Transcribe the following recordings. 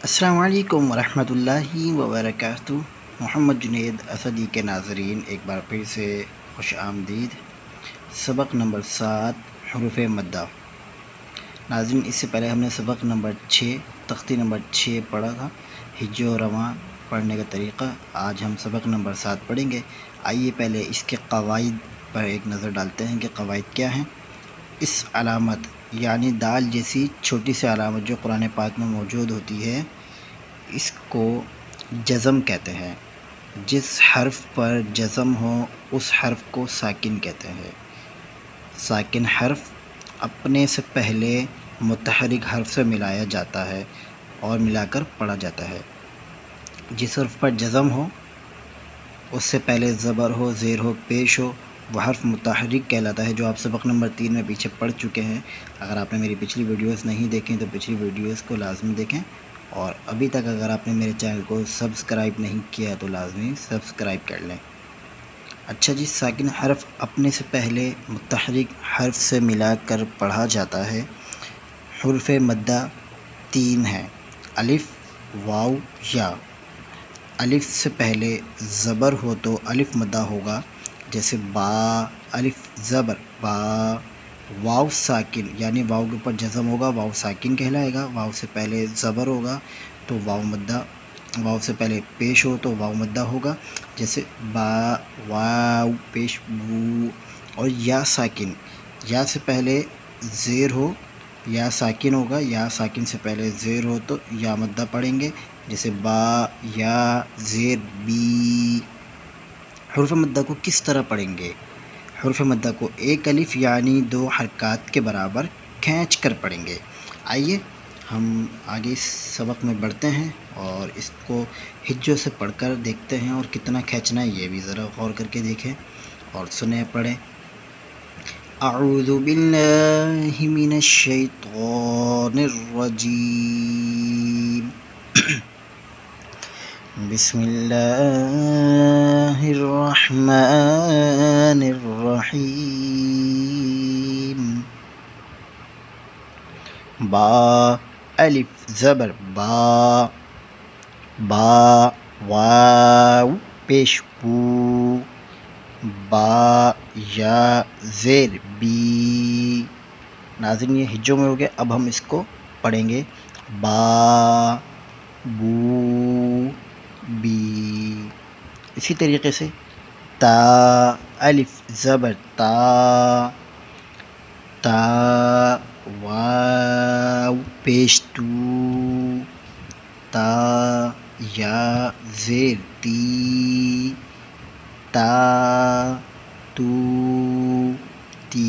अस्सलामु अलैकुम वरहमतुल्लाहि वबरकातुहू। मोहम्मद जुनैद असदी के नाज़रीन, एक बार फिर से खुश आमदीद। सबक नंबर 7 हुरूफ़ मद्दा। नाज़रीन, इससे पहले हमने सबक नंबर 6 तख्ती नंबर 6 पढ़ा था, हिज्जो रवां पढ़ने का तरीक़ा। आज हम सबक नंबर 7 पढ़ेंगे। आइए पहले इसके क़वाइद पर एक नज़र डालते हैं कि क़वाइद क्या हैं। इस अलामत यानी दाल जैसी छोटी सी अलामत जो कुरान पाक में मौजूद होती है, इसको जज़म कहते हैं। जिस हर्फ पर जज़म हो उस हर्फ को साकिन कहते हैं। साकिन हर्फ अपने से पहले मुतहरिक हर्फ से मिलाया जाता है और मिलाकर पढ़ा जाता है। जिस हर्फ पर जज़म हो, उससे पहले ज़बर हो, ज़ेर हो, पेश हो, वह हर्फ मुतहरिक कहलाता है, जो आप सबक नंबर 3 में पीछे पढ़ चुके हैं। अगर आपने मेरी पिछली वीडियोस नहीं देखी तो पिछली वीडियोस को लाजमी देखें, और अभी तक अगर आपने मेरे चैनल को सब्सक्राइब नहीं किया तो लाजमी सब्सक्राइब कर लें। अच्छा जी, साकिन हर्फ अपने से पहले मुतहरिक हर्फ से मिलाकर पढ़ा जाता है। हुरूफ़ मद्दा 3 हैं, अलिफ, वाव, या। अलिफ से पहले ज़बर हो तो अलिफ मद्दा होगा, जैसे बा, अलिफ ज़बर बा। वाव साकिन यानी वाव के ऊपर जज़म होगा, वाव साकिन कहलाएगा। वाव से पहले ज़बर होगा तो वाव मद्दा, वाव से पहले पेश हो तो वाव मद्दा होगा, जैसे बा, वाव पेश बू। और या साकिन, या से पहले ज़ेर हो, या साकिन होगा। या साकिन से पहले ज़ेर हो तो या मद्दा पढ़ेंगे, जैसे बा, या, ज़ेर बी। हुरूफ़ मद्दा को किस तरह पढ़ेंगे? हुरूफ़ मद्दा को एक अलिफ यानी 2 हरकत के बराबर खींच कर पढ़ेंगे। आइए हम आगे इस सबक में बढ़ते हैं और इसको हिज्जों से पढ़कर देखते हैं, और कितना खींचना है ये भी ज़रा गौर करके देखें और सुने, पढ़ें। अऊज़ु बिल्लाहि मिनश शैतानिर रजीम। बिस्मिल्लाहिर्रहमानिर्रहीम। बा, अलिफ ज़बर बा, बा, वाव पेश बू, बा, या, ज़ेर बी। नाज़रीन, ये हिज्जों में हो गया। अब हम इसको पढ़ेंगे, बा, बू, बी। इसी तरीके से ता, अलिफ ज़बर ता, ता, वाव पेश तू, ता, या, ज़ेर ती, ता, तू, ती।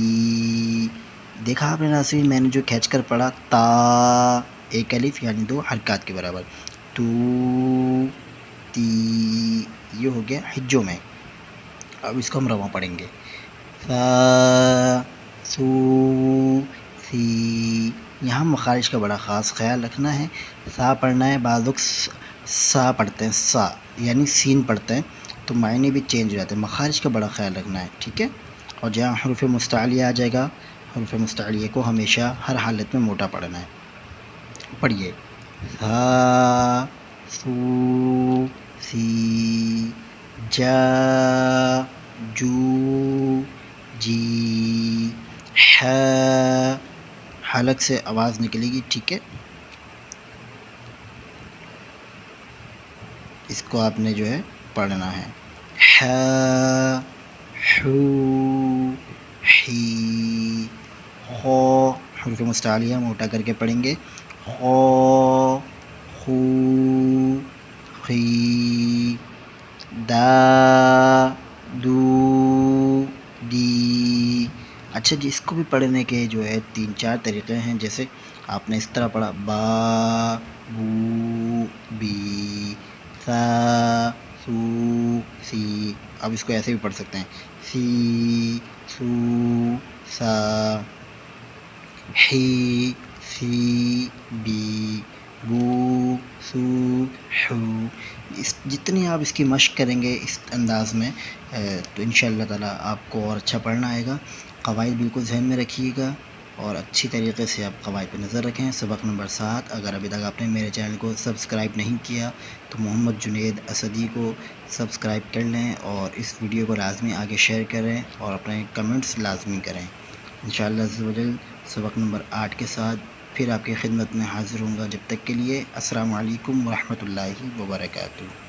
देखा आपने नाज़रीन, मैंने जो खींच कर पढ़ा, ता एक अलिफ यानी 2 हरकत के बराबर, तू, ती, ये हो गया हिज्जों में। अब इसको हम रवां पढ़ेंगे, सा, सू, सी। यहाँ मखारिज का बड़ा ख़ास ख्याल रखना है। सा पढ़ना है, बाज़ लोग सा पढ़ते हैं, सा यानी सीन पढ़ते हैं, तो मायने भी चेंज हो जाते हैं। मखारिज का बड़ा ख्याल रखना है, ठीक है। और जहाँ हुरूफ़ मुस्तअलिया आ जाएगा, हुरूफ़ मुस्तअलिया को हमेशा हर हालत में मोटा पढ़ना है। पढ़िए, सा, सू, सी, जा, जू, जी, हा। हलक से आवाज़ निकलेगी, ठीक है। इसको आपने जो है पढ़ना है। हा, हू, ही, खो। हुरूफ़ मुस्तअलिया मोटा करके पढ़ेंगे, खो, खू, खी, दा, दू, दी। अच्छा जी, इसको भी पढ़ने के जो है 3-4 तरीक़े हैं। जैसे आपने इस तरह पढ़ा, बा, बू, बी, सा, सू, सी। अब इसको ऐसे भी पढ़ सकते हैं, सी, सू, सा, ही, सी, बी, बू, सू, हू। इस जितनी आप इसकी मशक़ करेंगे इस अंदाज़ में, तो इंशाअल्लाह ताला आपको और अच्छा पढ़ना आएगा। क़वाइद बिल्कुल ज़हन में रखिएगा اور اچھی طریقے سے آپ قواعد پہ نظر رکھیں۔ سبق نمبر 7، اگر ابھی تک آپ نے میرے چینل کو سبسکرائب نہیں کیا تو محمد جنید اسدی کو سبسکرائب کر لیں اور اس ویڈیو کو لازمی آگے شیئر کریں اور اپنے کمنٹس لازمی کریں۔ انشاءاللہ عز و جل سبق نمبر 8 کے ساتھ پھر آپ کی خدمت میں حاضر ہوں گا۔ جب تک کے لیے السلام علیکم ورحمۃ اللہ وبرکاتہ۔